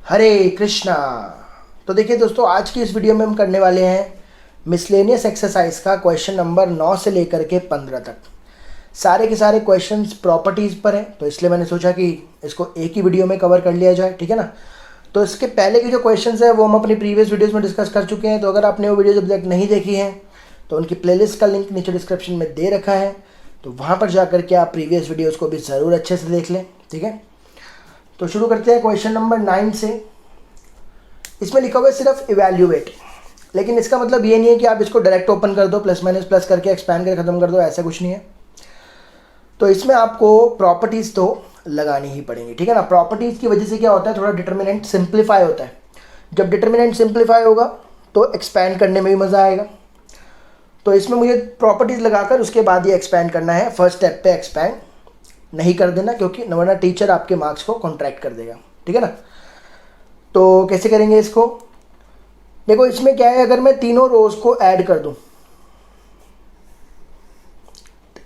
हरे कृष्णा। तो देखिए दोस्तों, आज की इस वीडियो में हम करने वाले हैं मिसलेनियस एक्सरसाइज का क्वेश्चन नंबर 9 से लेकर के 15 तक। सारे के सारे क्वेश्चंस प्रॉपर्टीज़ पर हैं, तो इसलिए मैंने सोचा कि इसको एक ही वीडियो में कवर कर लिया जाए, ठीक है ना। तो इसके पहले की जो क्वेश्चंस है वो हम अपनी प्रीवियस वीडियोज़ में डिस्कस कर चुके हैं। तो अगर आपने वो वीडियो जब तक नहीं देखी है तो उनकी प्लेलिस्ट का लिंक नीचे डिस्क्रिप्शन में दे रखा है, तो वहाँ पर जा के आप प्रीवियस वीडियोज़ को भी ज़रूर अच्छे से देख लें, ठीक है। तो शुरू करते हैं क्वेश्चन नंबर 9 से। इसमें लिखा हुआ है सिर्फ इवैल्यूएट, लेकिन इसका मतलब ये नहीं है कि आप इसको डायरेक्ट ओपन कर दो, प्लस माइनस प्लस करके एक्सपैंड करके ख़त्म कर दो, ऐसा कुछ नहीं है। तो इसमें आपको प्रॉपर्टीज़ तो लगानी ही पड़ेंगी, ठीक है ना। प्रॉपर्टीज़ की वजह से क्या होता है, थोड़ा डिटर्मिनेंट सिंप्लीफाई होता है। जब डिटर्मिनेंट सिंप्लीफाई होगा तो एक्सपैंड करने में भी मज़ा आएगा। तो इसमें मुझे प्रॉपर्टीज़ लगाकर उसके बाद ये एक्सपैंड करना है। फर्स्ट स्टेप पे एक्सपैंड नहीं कर देना, क्योंकि वरना टीचर आपके मार्क्स को कॉन्ट्रैक्ट कर देगा, ठीक है ना। तो कैसे करेंगे इसको, देखो इसमें क्या है, अगर मैं तीनों रोज को ऐड कर दूं,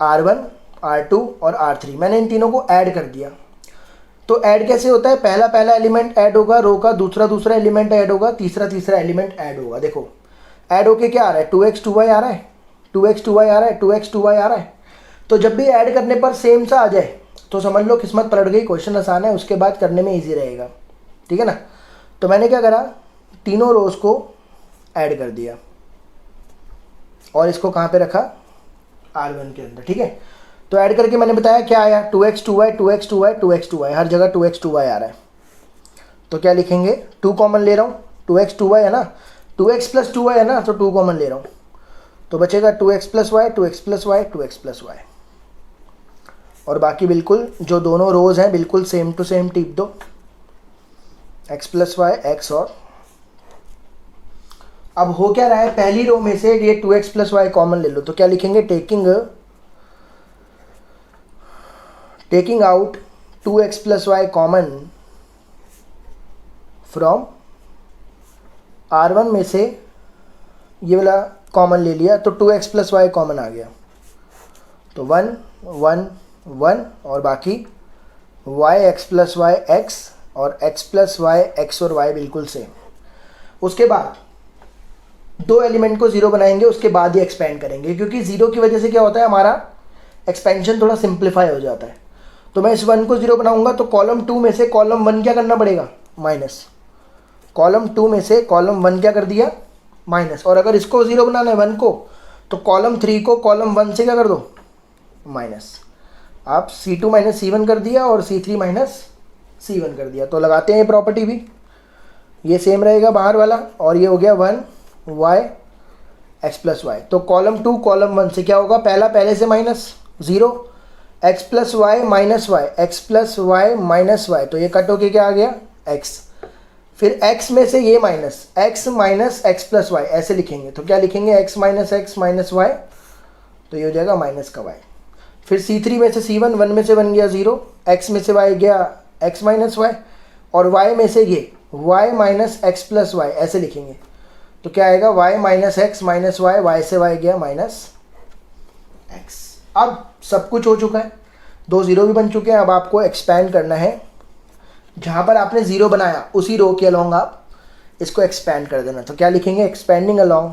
R1, R2 और R3, मैंने इन तीनों को ऐड कर दिया। तो ऐड कैसे होता है, पहला एलिमेंट ऐड होगा रो का, दूसरा एलिमेंट ऐड होगा, तीसरा एलिमेंट ऐड होगा। देखो ऐड होके क्या आ रहा है, 2x 2y आ रहा है, 2x 2y आ रहा है, 2x 2y आ रहा है। तो जब भी ऐड करने पर सेम सा आ जाए तो समझ लो किस्मत पलट गई, क्वेश्चन आसान है, उसके बाद करने में ईजी रहेगा, ठीक है ना। तो मैंने क्या करा, तीनों रोज को ऐड कर दिया और इसको कहाँ पे रखा, R1 के अंदर, ठीक है। तो ऐड करके मैंने बताया क्या आया, 2x 2y 2x 2y 2x 2y, हर जगह 2x 2y आ रहा है। तो क्या लिखेंगे, 2 कॉमन ले रहा हूँ, 2x 2y है ना, 2x प्लस 2y है ना, तो 2 कॉमन ले रहा हूँ, तो बचेगा 2x plus y 2x plus y 2x plus y. और बाकी बिल्कुल जो दोनों रोज हैं बिल्कुल सेम टू सेम टिप दो, x प्लस वाई x। और अब हो क्या रहा है, पहली रो में से ये 2x प्लस वाई कॉमन ले लो, तो क्या लिखेंगे, taking out 2x plus y common from R1 में से ये वाला कॉमन ले लिया, तो 2x प्लस वाई कॉमन आ गया, तो 1 1 1 और बाकी yx प्लस वाई x और x प्लस वाई x और y बिल्कुल सेम। उसके बाद दो एलिमेंट को जीरो बनाएंगे, उसके बाद ही एक्सपेंड करेंगे, क्योंकि जीरो की वजह से क्या होता है, हमारा एक्सपेंशन थोड़ा सिंप्लीफाई हो जाता है। तो मैं इस 1 को जीरो बनाऊंगा तो कॉलम 2 में से कॉलम 1 क्या करना पड़ेगा, माइनस। कॉलम 2 में से कॉलम 1 क्या कर दिया, माइनस। और अगर इसको जीरो बनाना है 1 को, तो कॉलम 3 को कॉलम 1 से क्या कर दो, माइनस। आप C2 माइनस C1 कर दिया और C3 माइनस C1 कर दिया। तो लगाते हैं ये प्रॉपर्टी भी, ये सेम रहेगा बाहर वाला, और ये हो गया 1 y x प्लस वाई। तो कॉलम 2 कॉलम 1 से क्या होगा, पहले से minus 0, x plus y minus y, x plus y minus y, तो ये कट होके क्या आ गया, x। फिर x में से ये minus, x minus x plus y, ऐसे लिखेंगे। तो क्या लिखेंगे, x minus x minus y, तो ये हो जाएगा माइनस का y। फिर C3 में से C1, 1 में से 1 गया 0, x में से y गया x माइनस वाई, और y में से ये y minus x plus y, ऐसे लिखेंगे। तो क्या आएगा, y minus x minus y, y से y गया माइनस x। अब सब कुछ हो चुका है, दो जीरो भी बन चुके हैं। अब आपको एक्सपैंड करना है, जहाँ पर आपने जीरो बनाया उसी रो के अलोंग आप इसको एक्सपैंड कर देना। तो क्या लिखेंगे, एक्सपेंडिंग अलोंग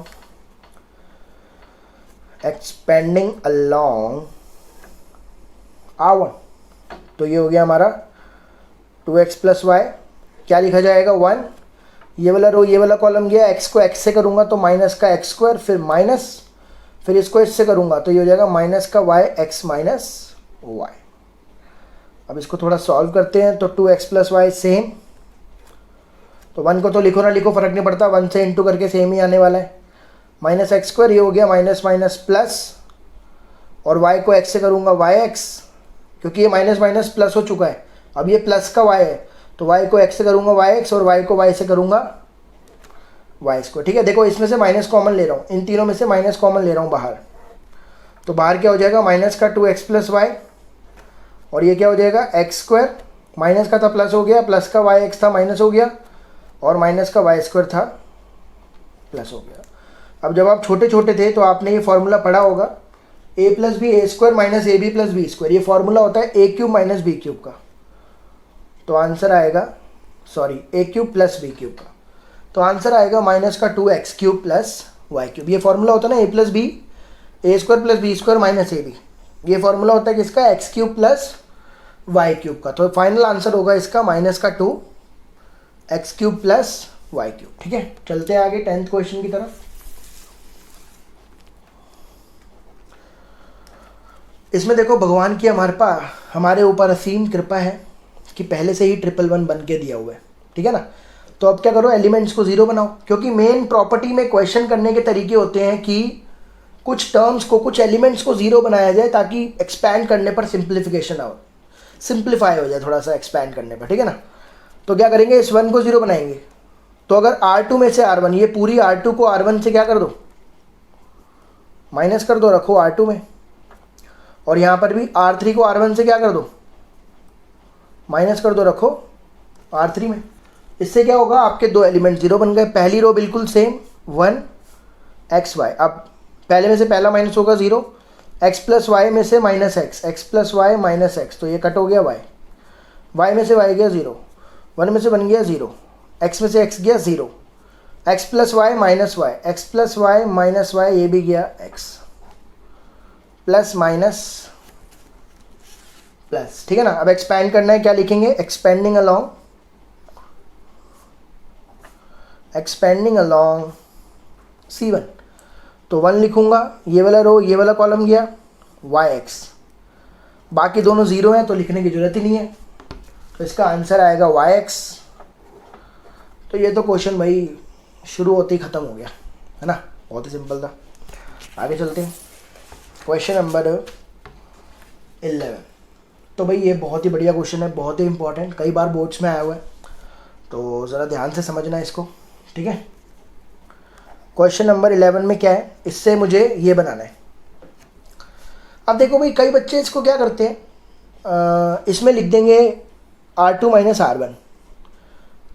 R1, तो ये हो गया हमारा 2x प्लस वाई। क्या लिखा जाएगा, 1, ये वाला रो ये वाला कॉलम गया, x को x से करूँगा तो माइनस का एक्स स्क्वायर, फिर माइनस, फिर इसको इससे करूँगा तो ये हो जाएगा माइनस का y x माइनस वाई। अब इसको थोड़ा सॉल्व करते हैं, तो 2x प्लस वाई सेम, तो 1 को तो लिखो ना लिखो फ़र्क नहीं पड़ता, 1 से इंटू करके सेम ही आने वाला है, माइनस एक्स स्क्वायर, ये हो गया माइनस माइनस प्लस, और y को x से करूँगा yx, क्योंकि ये माइनस माइनस प्लस हो चुका है, अब ये प्लस का y है, तो y को x से करूँगा yx और y को y से करूँगा y स्क्वायर, ठीक है। देखो इसमें से माइनस कॉमन ले रहा हूँ, इन तीनों में से माइनस कॉमन ले रहा हूँ बाहर, तो बाहर क्या हो जाएगा, माइनस का 2x प्लस वाई, और ये क्या हो जाएगा, एक्स स्क्वायर, माइनस का था प्लस हो गया, प्लस का वाई एक्स था माइनस हो गया, और माइनस का वाई स्क्वायर था प्लस हो गया। अब जब आप छोटे छोटे थे तो आपने ये फॉर्मूला पढ़ा होगा, a plus b a square minus a b plus b square, ये फॉर्मूला होता है a cube minus b cube का। तो आंसर आएगा sorry a cube plus b cube का। तो आंसर आएगा माइनस का 2x cube plus y cube. ये फॉर्मूला होता है ना, a plus b a square plus b square minus a b. ये फॉर्मूला होता है किसका, x cube plus y cube का। तो फाइनल आंसर होगा इसका माइनस का 2x cube plus y cube. ठीक है, चलते हैं आगे 10th क्वेश्चन की तरफ। इसमें देखो भगवान की हमारे ऊपर असीम कृपा है कि पहले से ही 111 बन के दिया हुआ है। ठीक है ना। तो अब क्या करो, एलिमेंट्स को ज़ीरो बनाओ, क्योंकि मेन प्रॉपर्टी में क्वेश्चन करने के तरीके होते हैं कि कुछ टर्म्स को, कुछ एलिमेंट्स को ज़ीरो बनाया जाए ताकि एक्सपैंड करने पर सिंप्लीफाई हो जाए थोड़ा सा एक्सपैंड करने पर। ठीक है ना। तो क्या करेंगे, इस 1 को ज़ीरो बनाएंगे। तो अगर R2 में से R1, ये पूरी R2 को R1 से क्या कर दो, माइनस कर दो, रखो R2 में। और यहाँ पर भी R3 को R1 से क्या कर दो, माइनस कर दो, रखो R3 में। इससे क्या होगा, आपके दो एलिमेंट ज़ीरो बन गए। पहली रो बिल्कुल सेम 1xy। अब पहले में से पहला माइनस होगा 0, x प्लस वाई में से minus x plus y minus x, तो ये कट हो गया y में से y गया 0, 1 में से 1 गया 0, x में से x गया 0, x plus y minus y, x plus y minus y, ये भी गया x प्लस माइनस प्लस। ठीक है ना। अब एक्सपैंड करना है, क्या लिखेंगे, एक्सपेंडिंग अलोंग C1। तो 1 लिखूंगा, ये वाला रो ये वाला कॉलम गया yx, बाकी दोनों ज़ीरो हैं तो लिखने की ज़रूरत ही नहीं है। तो इसका आंसर आएगा yx। तो ये तो क्वेश्चन भाई शुरू होते ही ख़त्म हो गया है ना, बहुत ही सिंपल था। आगे चलते हैं, क्वेश्चन नंबर 11। तो भाई ये बहुत ही बढ़िया क्वेश्चन है, बहुत ही इंपॉर्टेंट, कई बार बोर्ड्स में आया हुआ है, तो ज़रा ध्यान से समझना इसको। ठीक है। क्वेश्चन नंबर 11 में क्या है, इससे मुझे ये बनाना है। अब देखो भाई, कई बच्चे इसको क्या करते हैं, इसमें लिख देंगे R2 minus R1,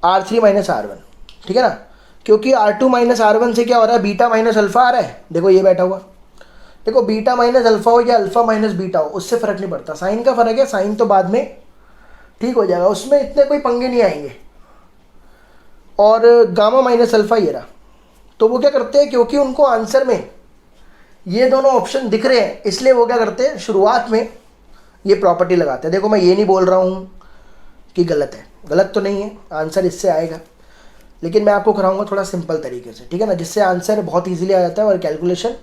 R3 minus R1। ठीक है ना। क्योंकि R2 माइनस R1 से क्या हो रहा है, बीटा माइनस अल्फ़ा आ रहा है। देखो ये बैठा हुआ, देखो बीटा माइनस अल्फ़ा हो या अल्फ़ा माइनस बीटा हो, उससे फ़र्क नहीं पड़ता। साइन का फ़र्क है, साइन तो बाद में ठीक हो जाएगा, उसमें इतने कोई पंगे नहीं आएंगे। और गामा माइनस अल्फ़ा ये रहा। तो वो क्या करते हैं, क्योंकि उनको आंसर में ये दोनों ऑप्शन दिख रहे हैं, इसलिए वो क्या करते हैं, शुरुआत में ये प्रॉपर्टी लगाते हैं। देखो मैं ये नहीं बोल रहा हूँ कि गलत है, गलत तो नहीं है, आंसर इससे आएगा, लेकिन मैं आपको कराऊंगा थोड़ा सिंपल तरीके से। ठीक है ना, जिससे आंसर बहुत ईजिली आ जाता है और कैलकुलेशन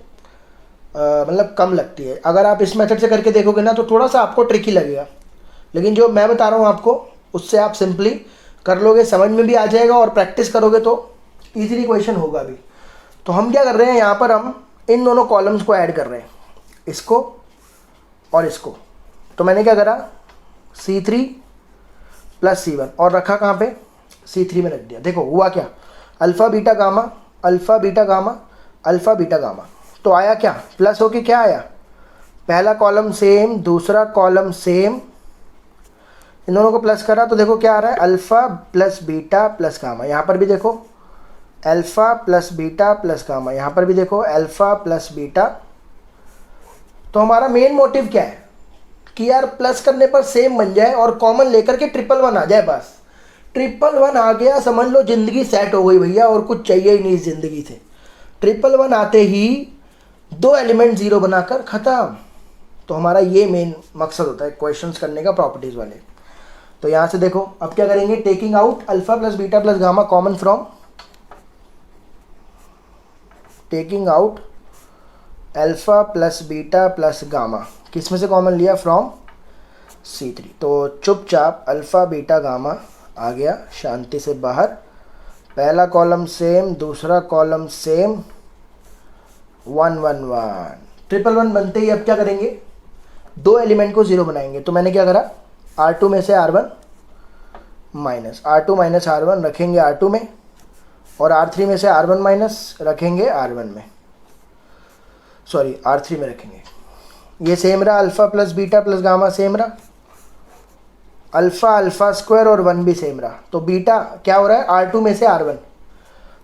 मतलब कम लगती है। अगर आप इस मेथड से करके देखोगे ना तो थोड़ा सा आपको ट्रिकी लगेगा, लेकिन जो मैं बता रहा हूँ आपको उससे आप सिंपली कर लोगे, समझ में भी आ जाएगा, और प्रैक्टिस करोगे तो ईजिली क्वेश्चन होगा भी। तो हम क्या कर रहे हैं, यहाँ पर हम इन दोनों कॉलम्स को ऐड कर रहे हैं, इसको और इसको। तो मैंने क्या करा, C3 प्लस C1, और रखा कहाँ पे, C3 में रख दिया। देखो हुआ क्या, alpha beta gamma alpha beta gamma alpha beta gamma. तो आया क्या, प्लस होके क्या आया, पहला कॉलम सेम दूसरा कॉलम सेम, इन दोनों को प्लस करा तो देखो क्या आ रहा है, alpha plus beta plus gamma. यहाँ पर भी देखो alpha plus beta plus gamma, यहाँ पर भी देखो अल्फ़ा प्लस बीटा। तो हमारा मेन मोटिव क्या है कि यार प्लस करने पर सेम बन जाए और कॉमन लेकर के 111 आ जाए। बस 111 आ गया, समझ लो ज़िंदगी सेट हो गई भैया, और कुछ चाहिए ही नहीं इस ज़िंदगी से। 111 आते ही दो एलिमेंट ज़ीरो बनाकर ख़त्म। तो हमारा ये मेन मकसद होता है क्वेश्चंस करने का, प्रॉपर्टीज़ वाले। तो यहाँ से देखो अब क्या करेंगे, taking out alpha plus beta plus gamma common from, taking out alpha plus beta plus gamma, किस में से कॉमन लिया, फ्रॉम C3। तो चुपचाप अल्फ़ा बीटा गामा आ गया शांति से बाहर, पहला कॉलम सेम दूसरा कॉलम सेम, 1 1 1, 111 बनते ही अब क्या करेंगे, दो एलिमेंट को ज़ीरो बनाएंगे। तो मैंने क्या करा, R2 में से R1 minus R2 minus R1 रखेंगे R2 में, और R3 में से R1 माइनस रखेंगे R1 में, सॉरी R3 में रखेंगे। ये सेम रहा, alpha plus beta plus gamma same रहा, अल्फ़ा अल्फ़ा स्क्वायर और 1 भी सेम रहा। तो बीटा क्या हो रहा है, R2 में से R1,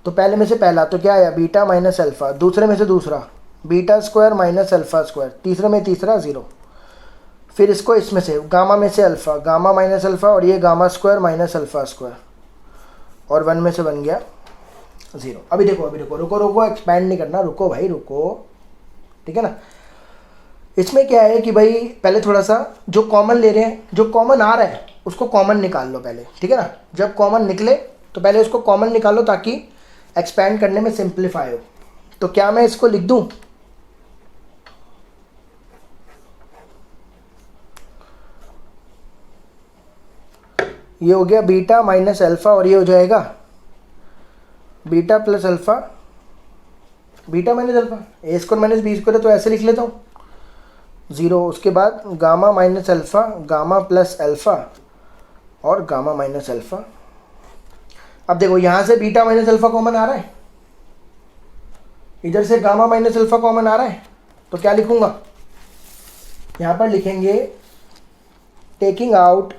तो पहले में से पहला तो क्या आया, बीटा माइनस अल्फ़ा, दूसरे में से दूसरा beta square minus alpha square, तीसरे में तीसरा 0। फिर इसको इसमें से गामा में से अल्फ़ा, गामा माइनस अल्फ़ा, और ये gamma square minus alpha square, और 1 में से बन गया 0। अभी देखो रुको, एक्सपैंड नहीं करना, रुको भाई रुको, ठीक है ना। इसमें क्या है कि भाई पहले थोड़ा सा जो कॉमन ले रहे हैं, जो कॉमन आ रहा है उसको कॉमन निकाल लो पहले, ठीक है ना। जब कॉमन निकले तो पहले उसको कॉमन निकालो ताकि एक्सपैंड करने में सिंप्लीफाई हो। तो क्या मैं इसको लिख दूं, ये हो गया बीटा माइनस अल्फा और ये हो जाएगा beta plus alpha, beta minus alpha, a square minus b square, तो ऐसे लिख लेता हूँ 0। उसके बाद gamma minus alpha, gamma plus alpha और गामा माइनस अल्फा। अब देखो यहाँ से बीटा माइनस अल्फा कॉमन आ रहा है, इधर से गामा माइनस अल्फा कॉमन आ रहा है, तो क्या लिखूंगा, यहाँ पर लिखेंगे टेकिंग आउट,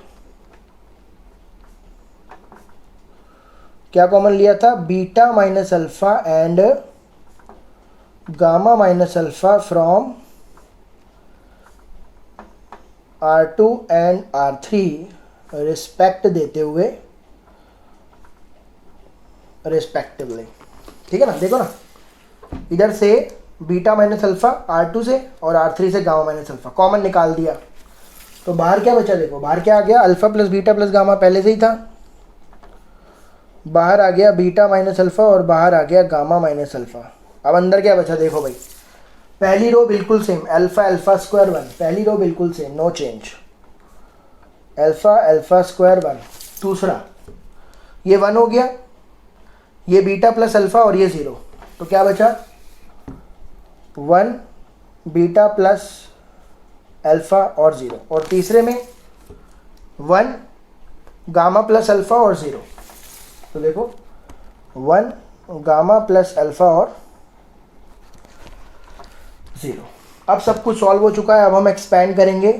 क्या कॉमन लिया था, beta minus alpha and gamma minus alpha from R2 and R3 respect देते हुए रिस्पेक्टिवली, ठीक है ना। देखो ना, इधर से बीटा माइनस अल्फा R2 से और R3 से गामा माइनस अल्फा कॉमन निकाल दिया, तो बाहर क्या बचा, देखो बाहर क्या आ गया, alpha plus beta plus gamma पहले से ही था, बाहर आ गया बीटा माइनस अल्फा और बाहर आ गया गामा माइनस अल्फा। अब अंदर क्या बचा, देखो भाई पहली रो बिल्कुल सेम, अल्फा अल्फा स्क्वायर 1, पहली रो बिल्कुल same, no change, alpha alpha square 1। दूसरा ये 1 हो गया, ये बीटा प्लस अल्फा और ये 0, तो क्या बचा 1 बीटा प्लस अल्फा और 0, और तीसरे में 1 गामा प्लस अल्फा और 0, तो देखो 1 गामा प्लस अल्फा और 0। अब सब कुछ सॉल्व हो चुका है। अब हम एक्सपैंड करेंगे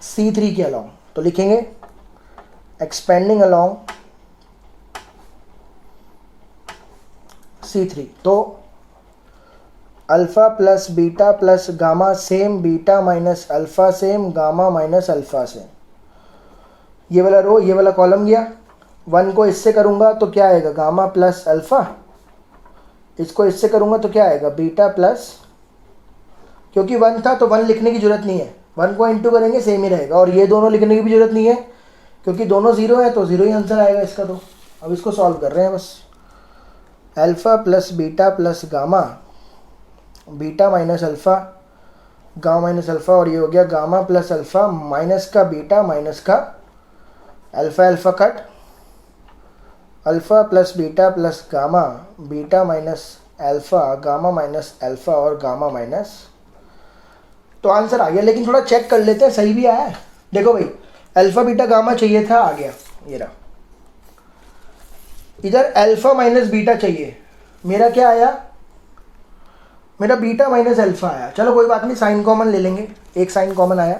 C3 के अलोंग, तो लिखेंगे एक्सपेंडिंग अलोंग C3, तो alpha plus beta plus gamma same beta minus alpha same gamma minus alpha same, ये वाला रो ये वाला कॉलम गया, 1 को इससे करूँगा तो क्या आएगा, गामा प्लस अल्फा, इसको इससे करूँगा तो क्या आएगा, बीटा प्लस, क्योंकि 1 था तो 1 लिखने की जरूरत नहीं है, 1 को इंटू करेंगे सेम ही रहेगा, और ये दोनों लिखने की भी जरूरत नहीं है क्योंकि दोनों 0 है, तो 0 ही आंसर आएगा इसका। तो अब इसको सॉल्व कर रहे हैं बस, alpha plus beta plus gamma, beta minus alpha gamma minus alpha, और ये हो गया गामा प्लस अल्फा माइनस का बीटा माइनस का alpha, alpha cut, alpha plus beta plus gamma beta minus alpha gamma minus alpha और gamma minus, तो answer आ गया। लेकिन थोड़ा चेक कर लेते हैं सही भी आया है। देखो भाई अल्फा बीटा गामा चाहिए था, आ गया ये रहा, इधर अल्फा माइनस बीटा चाहिए, मेरा क्या आया, मेरा बीटा माइनस अल्फा आया, चलो कोई बात नहीं साइन कॉमन ले लेंगे, एक साइन कॉमन आया,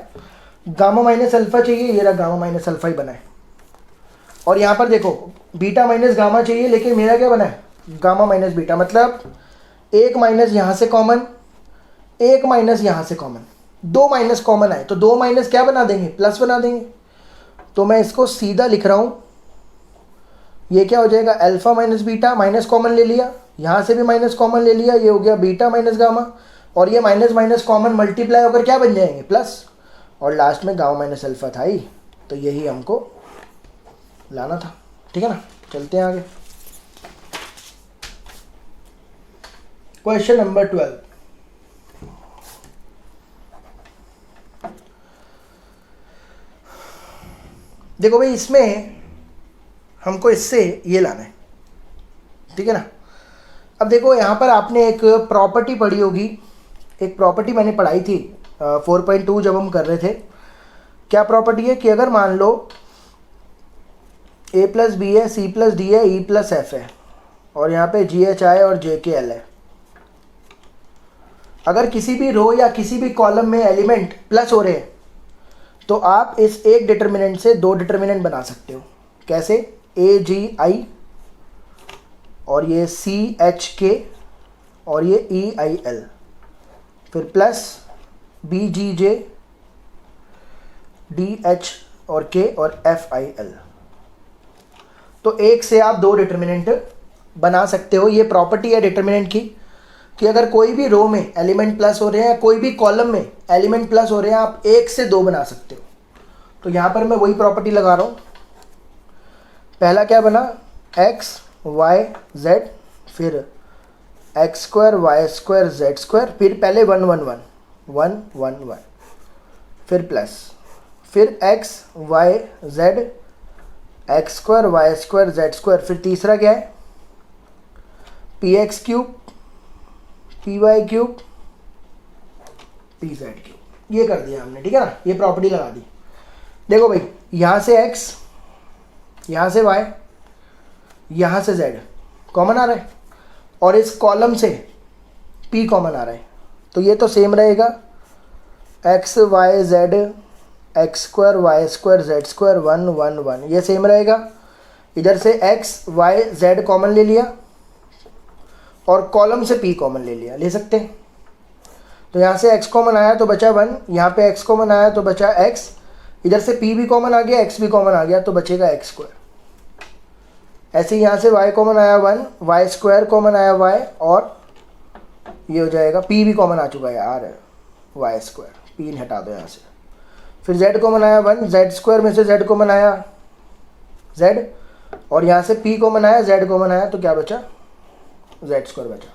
गामा माइनस अल्फा चाहिए, ये रहा गामा माइनस अल्फा ही बना है, और यहाँ पर देखो बीटा माइनस गामा चाहिए, लेकिन मेरा क्या बना है, गामा माइनस बीटा, मतलब एक माइनस यहाँ से कॉमन, एक माइनस यहाँ से कॉमन, 2 माइनस कॉमन आए तो 2 माइनस क्या बना देंगे, प्लस बना देंगे। तो मैं इसको सीधा लिख रहा हूँ, ये क्या हो जाएगा, alpha minus beta, minus common ले लिया, यहाँ से भी माइनस कॉमन ले लिया, ये हो गया बीटा माइनस गामा, और ये माइनस माइनस कॉमन मल्टीप्लाई होकर क्या बन जाएंगे, प्लस, और लास्ट में गामा माइनस अल्फा था ही, तो यही हमको लाना था, ठीक है ना। चलते हैं आगे, क्वेश्चन नंबर 12। देखो भाई इसमें हमको इससे ये लाना है, ठीक है ना। अब देखो यहाँ पर आपने एक प्रॉपर्टी पढ़ी होगी, एक प्रॉपर्टी मैंने पढ़ाई थी 4.2 जब हम कर रहे थे। क्या प्रॉपर्टी है कि अगर मान लो a प्लस बी है, c प्लस डी है, e प्लस एफ है, और यहाँ पे जी एच आई और जे के एल है, अगर किसी भी रो या किसी भी कॉलम में एलिमेंट प्लस हो रहे हैं तो आप इस एक डिटर्मिनेंट से 2 डिटर्मिनेंट बना सकते हो। कैसे, ए जी आई और ये सी एच के और ये ई आई एल, फिर प्लस बी जी जे डी एच और के और एफ आई एल। तो एक से आप दो डिटर्मिनेंट बना सकते हो। ये प्रॉपर्टी है डिटर्मिनेंट की कि अगर कोई भी रो में एलिमेंट प्लस हो रहे हैं, कोई भी कॉलम में एलिमेंट प्लस हो रहे हैं, आप एक से दो बना सकते हो। तो यहाँ पर मैं वही प्रॉपर्टी लगा रहा हूँ। पहला क्या बना, एक्स वाई जेड, फिर x square y square z square, फिर पहले 1 1 1 1 1 1, फिर प्लस, फिर x y z x square y square z square, फिर तीसरा क्या है, p x cube p y cube p z cube. ये कर दिया हमने, ठीक है ना, ये प्रॉपर्टी लगा दी। देखो भाई, यहाँ से x, यहाँ से y, यहाँ से z कॉमन आ रहा है और इस कॉलम से p कॉमन आ रहा है, तो ये तो सेम रहेगा, x y z x square y square z square 1 1 1, ये सेम रहेगा। इधर से x y z कॉमन ले लिया और कॉलम से p कॉमन ले लिया, ले सकते हैं। तो यहाँ से x कॉमन आया तो बचा 1, यहाँ पे x कॉमन आया तो बचा x, इधर से p भी कॉमन आ गया, x भी कॉमन आ गया तो बचेगा x स्क्वायर। ऐसे ही यहाँ से y कॉमन आया 1, y स्क्वायर कॉमन आया y, और ये हो जाएगा p भी कॉमन आ चुका है यार, y स्क्वायर, p हटा दो यहाँ से। फिर z कॉमन आया 1, z स्क्वायर में से z कॉमन आया z, और यहाँ से p कॉमन आया, z कॉमन आया, तो क्या बचा, z स्क्वायर बचा।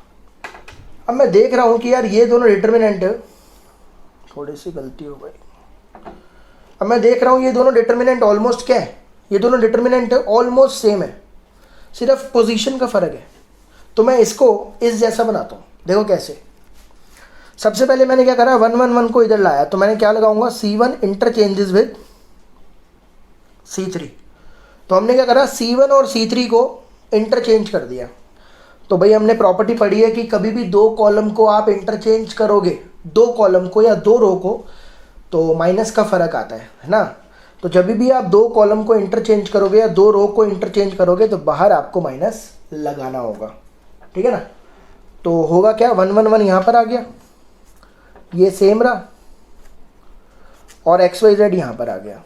अब मैं देख रहा हूँ कि यार ये दोनों डिटर्मिनेंट, थोड़ी सी गलती हो गई। अब मैं देख रहा हूँ ये दोनों डिटर्मिनेंट ऑलमोस्ट क्या है, ये दोनों डिटर्मिनेंट ऑलमोस्ट सेम है, सिर्फ पोजीशन का फ़र्क है। तो मैं इसको इस जैसा बनाता हूँ। देखो कैसे, सबसे पहले मैंने क्या करा, 1 1 1 को इधर लाया, तो मैंने क्या लगाऊंगा, C1 इंटरचेंजेस विद C3। तो हमने क्या करा, C1 और C3 को इंटरचेंज कर दिया। तो भाई हमने प्रॉपर्टी पढ़ी है कि कभी भी दो कॉलम को आप इंटरचेंज करोगे, दो कॉलम को या दो रो को, तो माइनस का फ़र्क आता है ना। तो जब भी आप दो कॉलम को इंटरचेंज करोगे या दो रो को इंटरचेंज करोगे तो बाहर आपको माइनस लगाना होगा, ठीक है ना। तो होगा क्या, 1 1 1 यहाँ पर आ गया, ये सेम रहा, और एक्स वाई जेड यहाँ पर आ गया।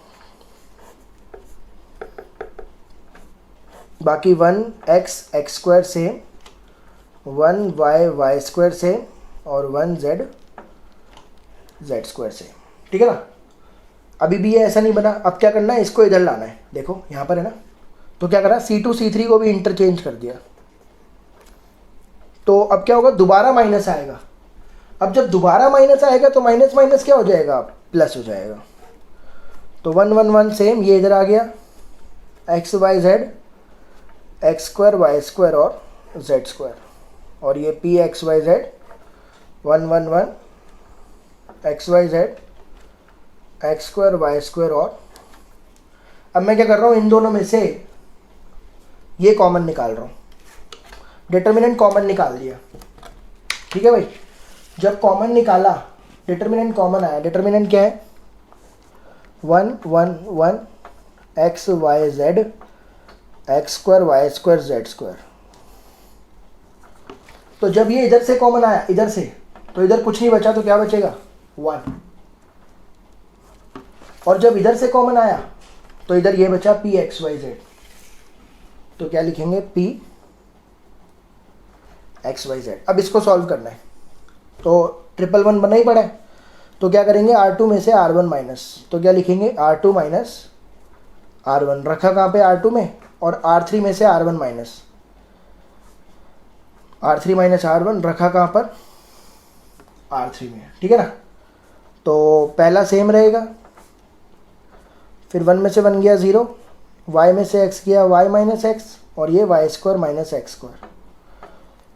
बाकी 1 x x square same, 1 y y square same, और 1 जेड जेड स्क्वायर सेम, ठीक है ना। अभी भी ये ऐसा नहीं बना, अब क्या करना है, इसको इधर लाना है। देखो यहाँ पर है ना, तो क्या करा, C2 C3 को भी इंटरचेंज कर दिया। तो अब क्या होगा, दोबारा माइनस आएगा। अब जब दोबारा माइनस आएगा तो माइनस माइनस क्या हो जाएगा, प्लस हो जाएगा। तो 1 1 1 सेम, ये इधर आ गया, x y z x square y square और जेड स्क्वायर, और ये p x y z 1 1 1 x y z x square y square. और अब मैं क्या कर रहा हूँ, इन दोनों में से ये कॉमन निकाल रहा हूँ, डिटर्मिनेंट कॉमन निकाल दिया, ठीक है भाई। जब कॉमन निकाला, डिटर्मिनेंट कॉमन आया, डिटर्मिनेंट क्या है, 1 1 1 x y z x square y square z square. तो जब ये इधर से कॉमन आया, इधर से, तो इधर कुछ नहीं बचा, तो क्या बचेगा, 1। और जब इधर से कॉमन आया तो इधर ये बचा पी एक्स वाई जेड, तो क्या लिखेंगे, पी एक्स वाई जेड। अब इसको सॉल्व करना है, तो 1 1 1 बना ही पड़ा है, तो क्या करेंगे, R2 में से R1 माइनस, तो क्या लिखेंगे, R2 माइनस R1, रखा कहाँ पे, R2 में, और R3 में से R1 minus, R3 minus R1 रखा कहाँ पर, R3 में, ठीक है ना। तो पहला सेम रहेगा, फिर 1 में से 1 गया 0, y में से x गया y माइनस एक्स, और ये y square minus x square.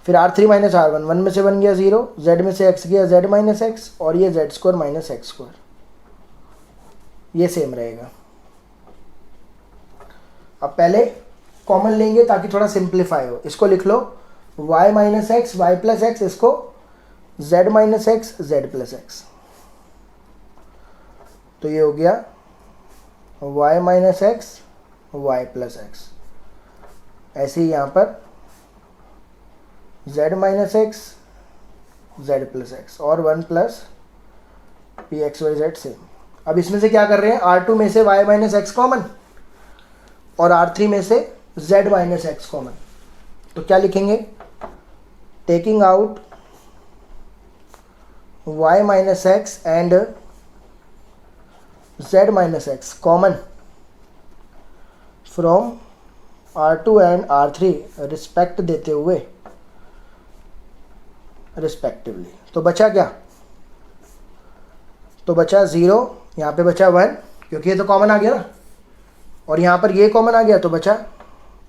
फिर R3 माइनस R1, 1 में से 1 गया 0, z में से x गया z माइनस एक्स, और ये z square minus x square, ये सेम रहेगा। अब पहले कॉमन लेंगे ताकि थोड़ा सिंप्लीफाई हो, इसको लिख लो y minus x y plus x, इसको z minus x z plus x. तो ये हो गया y minus x y plus x. ऐसे ही यहाँ पर z minus x z plus x, और 1 plus p x y z same. अब इसमें से क्या कर रहे हैं, R2 में से y माइनस एक्स कॉमन, और R3 में से z माइनस एक्स कॉमन, तो क्या लिखेंगे, taking out y minus x and z minus x common from R2 and R3 respect देते हुए रिस्पेक्टिवली। तो बचा क्या, तो बचा 0, यहाँ पे बचा 1 क्योंकि ये तो कॉमन आ गया ना, और यहाँ पर ये कॉमन आ गया तो बचा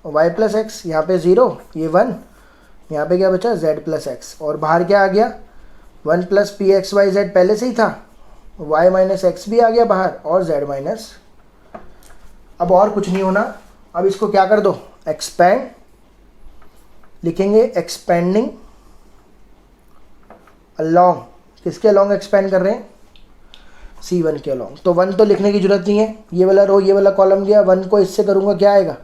y प्लस एक्स, यहाँ पे 0 ये 1, यहाँ पे क्या बचा z प्लस एक्स, और बाहर क्या आ गया 1 plus p x y z पहले से ही था, y माइनस एक्स भी आ गया बाहर और z माइनस। अब और कुछ नहीं होना, अब इसको क्या कर दो एक्सपेंड, लिखेंगे एक्सपेंडिंग अलॉन्ग, किसके अलॉन्ग एक्सपेंड कर रहे हैं, C1 के अलॉन्ग। तो 1 तो लिखने की जरूरत नहीं है, ये वाला रो ये वाला कॉलम गया, 1 को इससे करूँगा क्या आएगा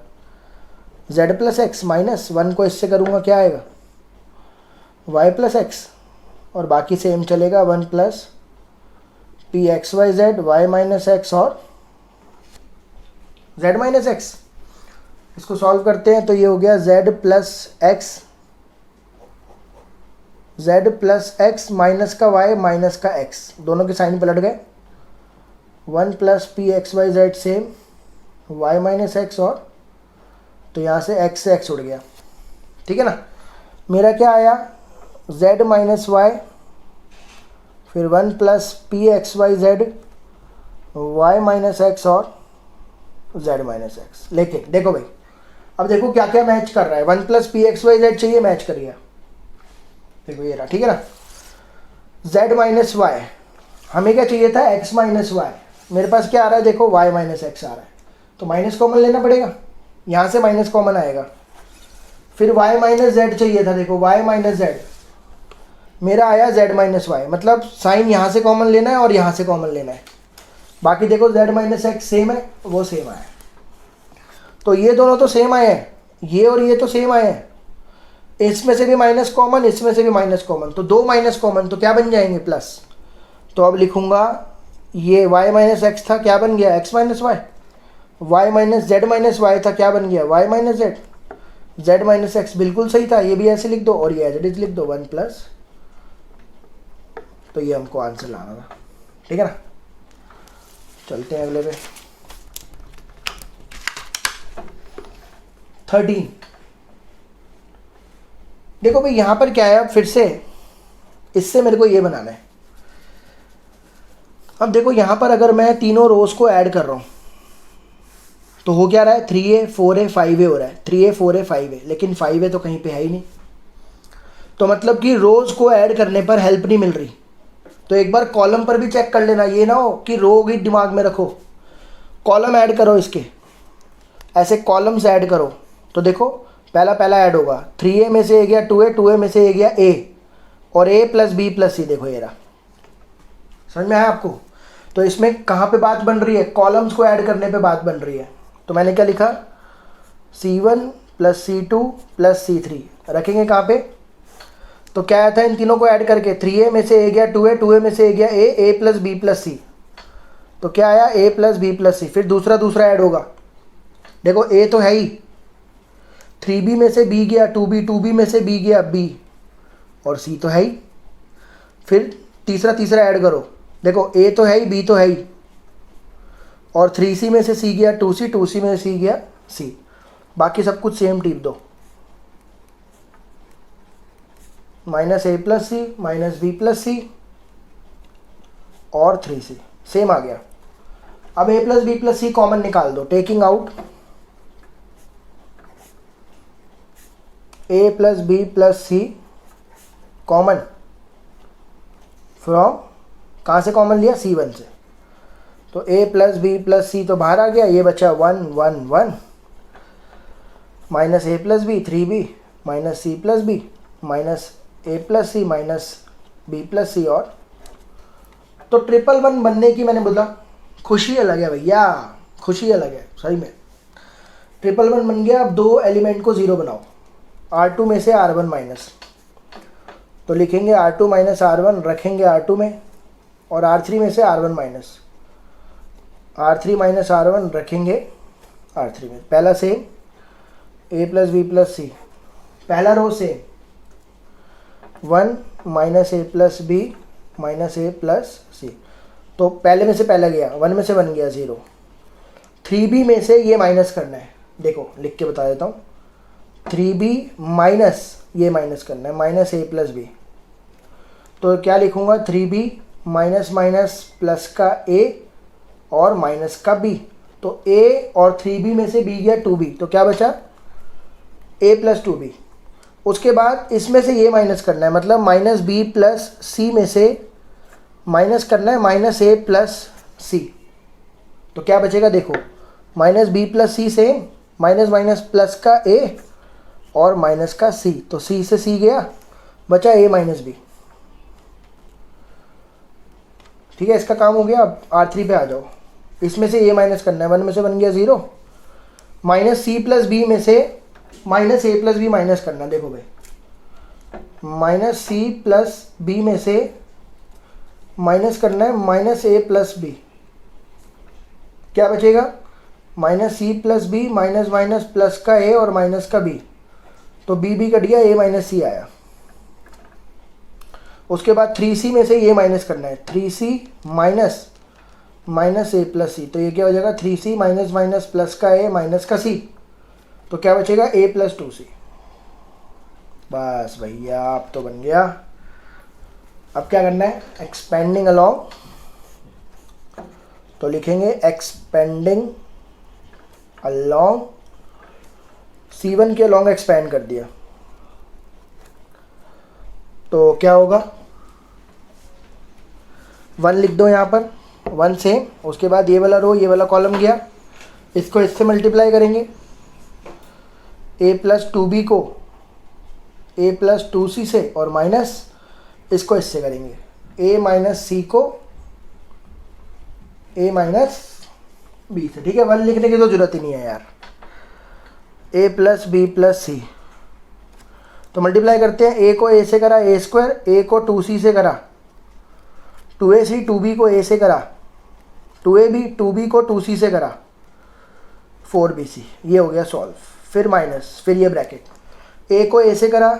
z प्लस एक्स माइनस 1 को इससे करूँगा क्या आएगा y प्लस एक्स, और बाकी सेम चलेगा 1 plus p x y z y minus x और z माइनस एक्स। इसको सॉल्व करते हैं तो ये हो गया z प्लस एक्स माइनस का y माइनस का x, दोनों के साइन पलट गए, 1 plus p x y z same y minus x, और तो यहाँ से x से x उड़ गया, ठीक है ना। मेरा क्या आया z माइनस वाई, फिर 1 plus p x y z y minus x और z माइनस एक्स। लेकिन देखो भाई, अब देखो क्या क्या मैच कर रहा है, 1 plus p x y z चाहिए, मैच कर गया, देखो ये रहा, ठीक है ना। z माइनस वाई, हमें क्या चाहिए था x माइनस वाई, मेरे पास क्या आ रहा है देखो y माइनस एक्स आ रहा है, तो माइनस कॉमन लेना पड़ेगा, यहाँ से माइनस कॉमन आएगा। फिर y माइनस जेड चाहिए था, देखो y माइनस जेड, मेरा आया z माइनस वाई, मतलब साइन यहाँ से कॉमन लेना है और यहाँ से कॉमन लेना है। बाकी देखो z माइनस एक्स सेम है, वो सेम आया, तो ये दोनों तो सेम आए हैं, ये और ये तो सेम आए हैं, इसमें से भी माइनस कॉमन, इसमें से भी माइनस कॉमन, तो 2 माइनस कॉमन, तो क्या बन जाएंगे प्लस। तो अब लिखूंगा ये y माइनस एक्स था, क्या बन गया x minus y, y minus z minus y था, क्या बन गया y minus z, z minus x बिल्कुल सही था, ये भी ऐसे लिख दो और ये एज इट इज लिख दो 1 प्लस, तो ये हमको आंसर लाना था, ठीक है ना। चलते हैं अगले पे 13। देखो भाई यहाँ पर क्या है, फिर से इससे मेरे को ये बनाना है। अब देखो यहाँ पर अगर मैं तीनों रोज को ऐड कर रहा हूँ तो हो क्या रहा है 3a 4a 5a हो रहा है, 3a 4a 5a, लेकिन 5a तो कहीं पे है ही नहीं, तो मतलब कि रोज को ऐड करने पर हेल्प नहीं मिल रही। तो एक बार कॉलम पर भी चेक कर लेना, ये ना हो कि रो ही दिमाग में रखो, कॉलम ऐड करो, इसके ऐसे कॉलम्स ऐड करो। तो देखो पहला ऐड होगा, 3a में से a गया 2a, 2a में से a गया a, और a plus b plus c, देखो ये रहा, समझ में आया आपको। तो इसमें कहाँ पे बात बन रही है, कॉलम्स को ऐड करने पे बात बन रही है। तो मैंने क्या लिखा, c1 plus c2 plus c3 रखेंगे कहाँ पे, तो क्या आया था इन तीनों को ऐड करके, 3a में से a गया 2a, 2a में से a गया a plus b plus c, तो क्या आया a plus b plus c। फिर दूसरा ऐड होगा, देखो a तो है ही, 3b में से b गया 2b, 2b में से b गया b, और c तो है ही। फिर तीसरा ऐड करो, देखो a तो है ही, b तो है ही, और 3c में से c गया 2c, 2c में से c गया c, बाकी सब कुछ सेम टिप दो, minus a plus c minus b plus c और 3c सेम आ गया। अब a plus b plus c common निकाल दो, taking out a plus b plus c common from, कहाँ से कॉमन लिया, c1 से, तो a plus b plus c तो बाहर आ गया, ये बचा 1 1 1 minus a plus b 3b minus c plus b minus a plus c minus b plus c, और तो 111 बनने की मैंने बोला खुशी अलग है भैया, खुशी अलग है सही में। 111 बन गया। अब दो एलिमेंट को ज़ीरो बनाओ, R2 में से R1 माइनस, तो लिखेंगे R2 माइनस R1, रखेंगे R2 में, और R3 में से R1 minus, R3 minus R1 रखेंगे R3 में। पहला सेम ए प्लस बी प्लस सी, पहला रो से 1 माइनस ए प्लस बी माइनस ए प्लस सी, तो पहले में से पहला गया, 1 में से 1 गया 0। 3b में से ये माइनस करना है, देखो लिख के बता देता हूँ, 3b माइनस ये माइनस करना है, माइनस ए प्लस बी, तो क्या लिखूँगा 3b माइनस माइनस प्लस का a और माइनस का b, तो a और 3b में से b गया 2b, तो क्या बचा a प्लस 2b। उसके बाद इसमें से ये माइनस करना है, मतलब माइनस b प्लस c में से माइनस करना है माइनस a प्लस c, तो क्या बचेगा देखो, माइनस b प्लस c से माइनस माइनस प्लस का a और माइनस का c, तो c से c गया, बचा a माइनस b। ठीक है, इसका काम हो गया। अब R3 पे आ जाओ, इसमें से ये माइनस करना है, 1 में से 1 गया 0, माइनस सी प्लस बी में से माइनस ए प्लस बी माइनस करना, देखो भाई, माइनस सी प्लस बी में से माइनस करना है माइनस ए प्लस बी, क्या बचेगा minus c plus b minus minus plus का ए और माइनस का बी, तो बी कट गया, ए माइनस सी आया। उसके बाद 3c में से ये माइनस करना है, 3c माइनस माइनस ए प्लस सी, तो ये क्या हो जाएगा 3c माइनस माइनस प्लस का ए माइनस का सी, तो क्या बचेगा a प्लस 2c। बस भैया अब तो बन गया। अब क्या करना है, एक्सपेंडिंग अलोंग, तो लिखेंगे एक्सपेंडिंग अलोंग, c1 के अलोंग एक्सपेंड कर दिया, तो क्या होगा 1 लिख दो यहाँ पर, 1 से, उसके बाद ये वाला रो ये वाला कॉलम गया, इसको इससे मल्टीप्लाई करेंगे, a प्लस 2b को a प्लस 2c से, और माइनस इसको इससे करेंगे, a माइनस c को a माइनस b से। ठीक है, 1 लिखने की तो जरूरत ही नहीं है यार, a plus b plus c, तो मल्टीप्लाई करते हैं, a को a से करा a स्क्वायर, a को 2c से करा 2ac, 2b को a से करा 2ab, 2b को 2c से करा 4bc, ये हो गया सॉल्व। फिर माइनस, फिर ये ब्रैकेट, a को a से करा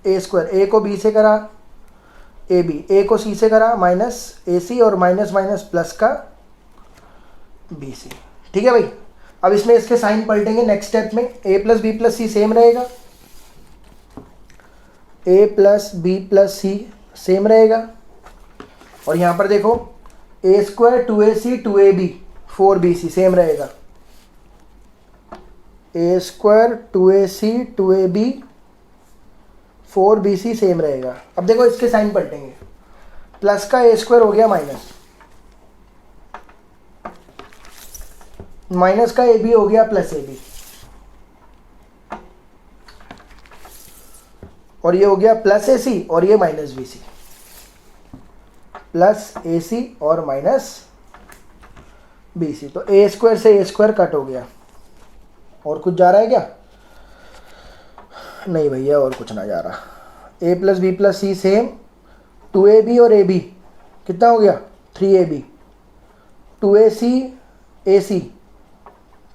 a स्क्वायर, a को b से करा ab, a को c से करा माइनस ac और माइनस माइनस प्लस का bc। ठीक है भाई, अब इसमें इसके साइन पलटेंगे नेक्स्ट स्टेप में, a plus b plus c same रहेगा, a plus b plus c same रहेगा, और यहाँ पर देखो a square 2ac 2ab 4bc same रहेगा, a square 2ac 2ab 4bc same रहेगा। अब देखो इसके साइन पलटेंगे, प्लस का a स्क्वायर हो गया माइनस, माइनस का ab हो गया प्लस ab, और ये हो गया प्लस ac और ये माइनस bc, प्लस ac और माइनस bc, तो a स्क्वायर से a स्क्वायर कट हो गया। और कुछ जा रहा है क्या, नहीं भैया और कुछ ना जा रहा। a plus b plus c same, 2ab और ab कितना हो गया 3ab, 2ac ac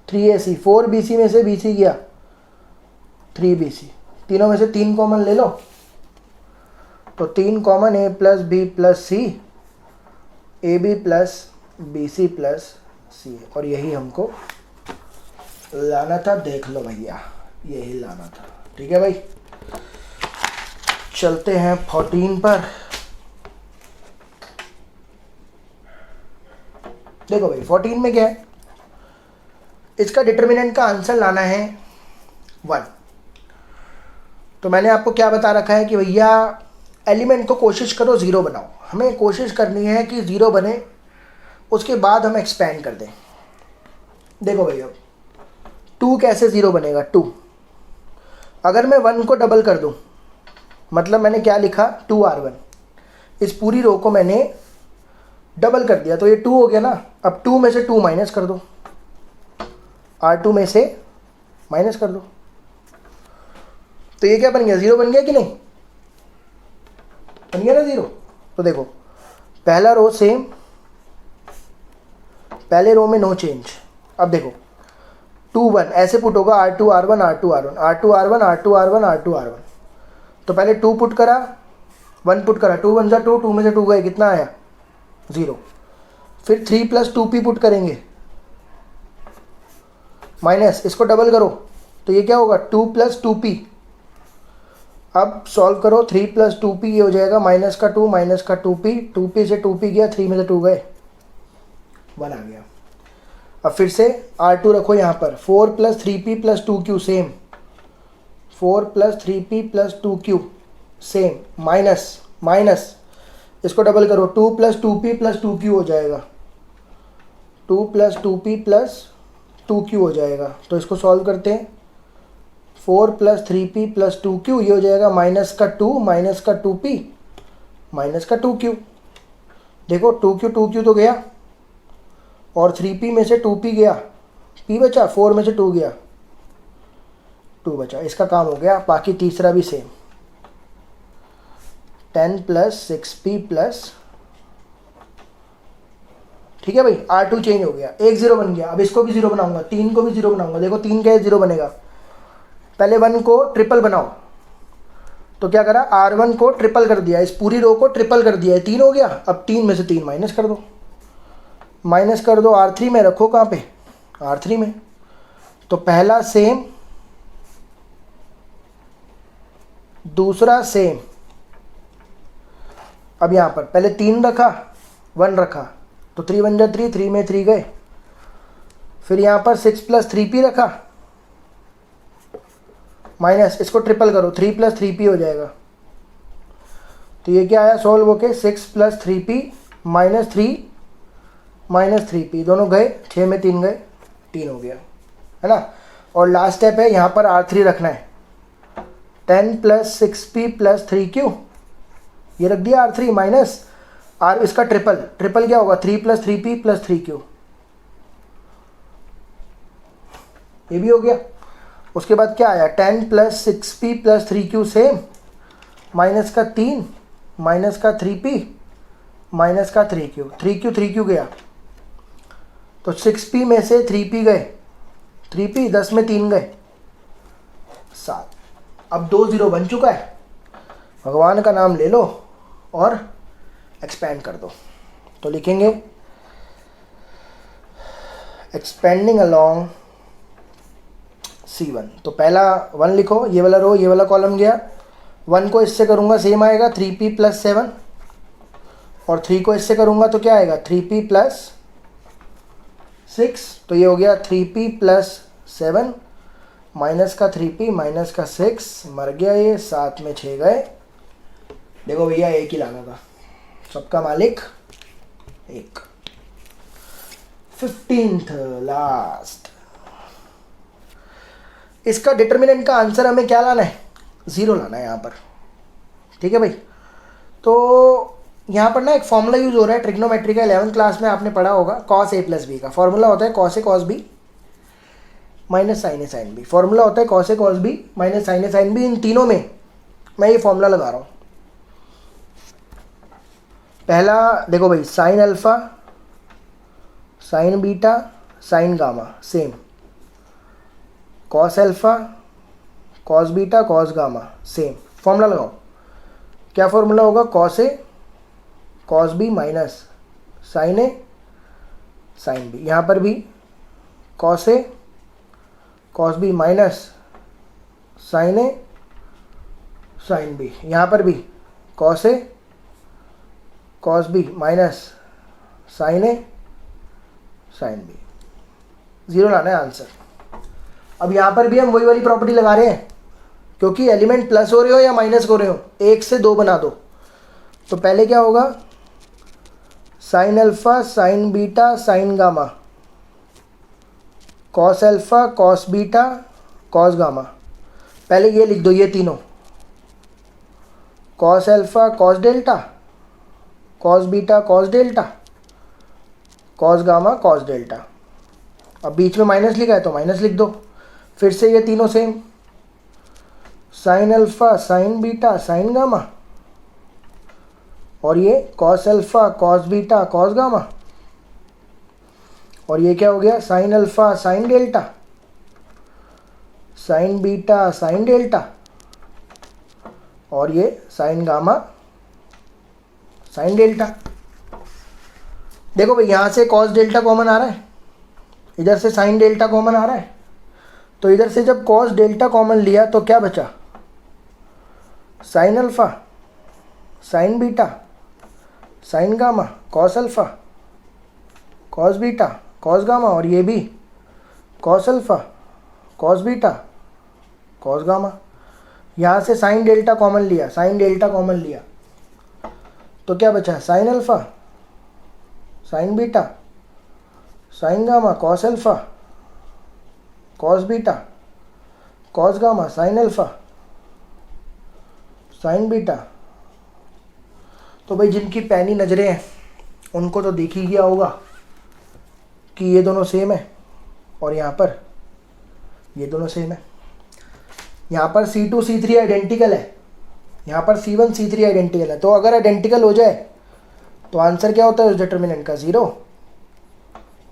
3ac, 4bc में से bc गया 3bc, तीनों में से 3 कॉमन ले लो, तो 3 common, a plus b plus c, a b plus b c plus c, और यही हमको लाना था, देख लो भैया यही लाना था। ठीक है भाई, चलते हैं 14 पर। देखो भाई 14 में क्या है, इसका डिटर्मिनेंट का आंसर लाना है 1। तो मैंने आपको क्या बता रखा है कि भैया एलिमेंट को कोशिश करो 0 बनाओ, हमें कोशिश करनी है कि 0 बने, उसके बाद हम एक्सपेंड कर दें। देखो भैया 2 कैसे 0 बनेगा, 2 अगर मैं 1 को डबल कर दूं, मतलब मैंने क्या लिखा 2r1, इस पूरी रो को मैंने डबल कर दिया, तो ये 2 हो गया ना। अब 2 में से 2 माइनस कर दो, r2 में से माइनस कर दो, तो ये क्या बन गया 0 बन गया कि नहीं, बन गया ना 0। तो देखो पहला रो सेम, पहले रो में नो चेंज। अब देखो 2 1 ऐसे पुट होगा R2 R1 R2 R1 R2 R1 R2 R1 R2 R1। तो पहले 2 पुट करा, 1 पुट करा, 2 1 जा 2, 2 में से 2 गए, कितना आया 0। फिर 3 + 2p पुट करेंगे, माइनस, इसको डबल करो तो ये क्या होगा 2 + 2p। अब सॉल्व करो, 3 + 2p ये हो जाएगा माइनस का 2 माइनस का 2p, 2p से 2p गया, 3 में से 2 गए, 1 आ गया। अब फिर से R2 रखो यहाँ पर, 4 + 3p + 2q same, 4 + 3p + 2q same, minus minus, इसको डबल करो, 2 + 2p + 2q हो जाएगा, 2 + 2p + 2q हो जाएगा। तो इसको सॉल्व करते हैं, 4 + 3p + 2q ये हो जाएगा माइनस का 2 माइनस का 2p माइनस का 2q। देखो 2q तो गया और 3p में से 2p गया, p बचा, 4 में से 2 गया, 2 बचा, इसका काम हो गया। बाकी तीसरा भी सेम, 10 + 6p +, ठीक है भाई, R2 चेंज हो गया, 1 0 बन गया। अब इसको भी 0 बनाऊंगा, 3 को भी 0 बनाऊंगा। देखो 3 क्या है 0 बनेगा, पहले 1 को ट्रिपल बनाओ, तो क्या करा, R1 को ट्रिपल कर दिया, इस पूरी रो को ट्रिपल कर दिया, 3 हो गया। अब 3 में से 3 माइनस कर दो, माइनस कर दो, R3 में रखो, कहाँ पे, R3 में। तो पहला सेम, दूसरा सेम। अब यहाँ पर पहले 3 रखा, 1 रखा, तो 3 1 जा 3, 3 में 3 गए। फिर यहाँ पर 6 + 3p रखा, माइनस, इसको ट्रिपल करो, 3 + 3p हो जाएगा। तो ये क्या आया सॉल्व होके, 6 + 3p - 3p दोनों गए, 6 में 3 गए, 3 हो गया, है ना। और लास्ट स्टेप है, यहाँ पर R3 रखना है, 10 + 6p + 3q ये रख दिया R3 माइनस R, इसका ट्रिपल क्या होगा, 3 + 3p + 3q, ये भी हो गया। उसके बाद क्या आया, 10 + 6p + 3q सेम, माइनस का 3 माइनस का 3p माइनस का 3q, 3q गया, तो 6p में से 3p गए, 3p 10 में 3 गए, 7। अब 2 0 बन चुका है, भगवान का नाम ले लो और एक्सपेंड कर दो। तो लिखेंगे एक्सपेंडिंग अलोंग C1, तो पहला 1 लिखो, ये वाला रो ये वाला कॉलम गया, 1 को इससे करूँगा सेम आएगा 3p + 7, और 3 को इससे करूँगा तो क्या आएगा 3p + 6, तो ये हो गया 3p + 7 माइनस का 3p माइनस का 6, मर गया ये, 7 में 6 गए। देखो भैया एक ही लाना था, सबका मालिक एक। 15th लास्ट, इसका डिटर्मिनेंट का आंसर हमें क्या लाना है, 0 लाना है यहाँ पर, ठीक है भाई। तो यहाँ पर ना एक फॉर्मूला यूज हो रहा है ट्रिग्नोमेट्री का, 11th क्लास में आपने पढ़ा होगा, cos a + b का फॉर्मूला होता है cos a cos b - sin a sin b, formula होता है cos a cos b - sin a sin b। इन तीनों में मैं ये फॉर्मूला लगा रहा हूँ। पहला देखो भाई, sin alpha sin beta sin gamma same, cos alpha cos beta cos gamma same, formula लगाओ। क्या फॉर्मूला होगा, cos a cos b minus sin a sin b। यहाँ पर भी cos a cos b minus sin a sin b, यहाँ पर भी cos a cos b minus sin a sin b, 0 लाना है आंसर। अब यहाँ पर भी हम वही वाली प्रॉपर्टी लगा रहे हैं, क्योंकि एलिमेंट प्लस हो रहे हो या माइनस हो रहे हो, 1 से 2 बना दो। तो पहले क्या होगा, sin alpha sin beta sin gamma, cos alpha cos beta cos gamma, पहले ये लिख दो, ये तीनों, cos alpha cos delta cos beta cos delta cos gamma cos delta. अब बीच में माइनस लिखा है तो माइनस लिख दो। फिर से ये तीनों same, sin alpha sin beta sin gamma, और ये cos alpha cos beta cos gamma, और ये क्या हो गया sin alpha sin delta sign beta sine delta, और ये साइन गामा साइन डेल्टा। देखो भाई यहाँ से कॉस डेल्टा कॉमन आ रहा है, इधर से साइन डेल्टा कॉमन आ रहा है, तो इधर से जब कॉस डेल्टा कॉमन लिया तो क्या बचा, sine alpha sign beta sine gamma cos alpha cos beta cos gamma, और ये भी cos alpha cos beta cos gamma. यहाँ से साइन डेल्टा कॉमन लिया, साइन डेल्टा कॉमन लिया तो क्या बचा, sine alpha sign beta sine gamma cos alpha cos beta cos gamma sine alpha sign beta. तो भाई जिनकी पैनी नज़रें हैं उनको तो देख ही गया होगा कि ये दोनों सेम है, और यहाँ पर ये दोनों सेम है। यहाँ पर C2 C3 आइडेंटिकल है, यहाँ पर C1 C3 आइडेंटिकल है। तो अगर आइडेंटिकल हो जाए तो आंसर क्या होता है उस डिटर्मिनेंट का, 0,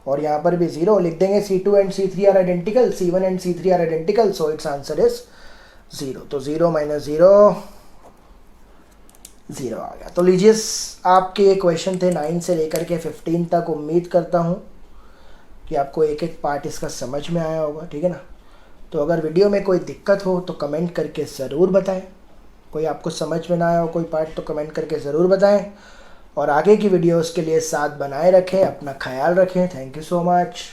और यहाँ पर भी 0 लिख देंगे। C2 and C3 are identical, C1 and C3 are identical, so it's answer is 0। तो 0 माइनस 0 0 आ गया। तो लीजिए आपके ये क्वेश्चन थे 9 से लेकर के 15 तक। उम्मीद करता हूँ कि आपको एक एक पार्ट इसका समझ में आया होगा, ठीक है ना। तो अगर वीडियो में कोई दिक्कत हो तो कमेंट करके ज़रूर बताएं, कोई आपको समझ में ना आया हो कोई पार्ट तो कमेंट करके ज़रूर बताएं, और आगे की वीडियोस के लिए साथ बनाए रखें। अपना ख्याल रखें। Thank you so much.